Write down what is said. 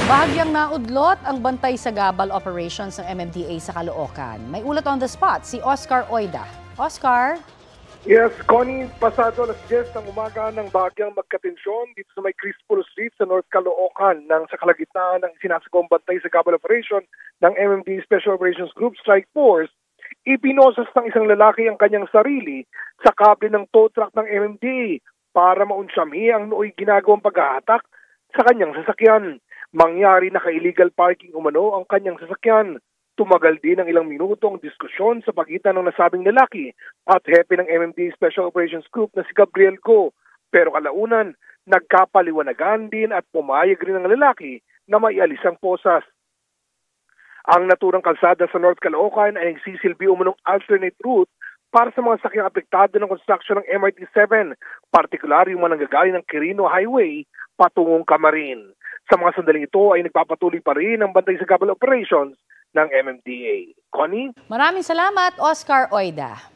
Bahagyang naudlot ang bantay sa gabal operations ng MMDA sa Caloocan. May ulat on the spot si Oscar Oida. Oscar? Yes, Connie, pasado alas 10 ng umaga ng bahagyang magkatensyon dito sa may Crispolo Street sa North Caloocan nang sa kalagitnaan ng sinasagawang bantay sa gabal operation ng MMDA Special Operations Group Strike Force, ipinosas ng isang lalaki ang kanyang sarili sa kable ng tow truck ng MMDA para maunsyami ang nooy ginagawang paghahatak sa kanyang sasakyan. Mangyari naka-illegal parking umano ang kanyang sasakyan. Tumagal din ng ilang minuto ang diskusyon sa pagitan ng nasabing lalaki at hepe ng MMDA Special Operations Group na si Gabriel Go. Pero kalaunan, nagkapaliwanagan din at pumayag rin ng lalaki na maialis ang posas. Ang naturang kalsada sa North Caloocan ay nagsisilbi umunong alternate route para sa mga sakyang apektado ng construction ng MRT-7, partikular yung mga nanggagaling ng Quirino Highway patungong Camarin. Sa mga sandaling ito ay nagpapatuloy pa rin ang bantay sa gabal operations ng MMDA. Connie? Maraming salamat, Oscar Oida.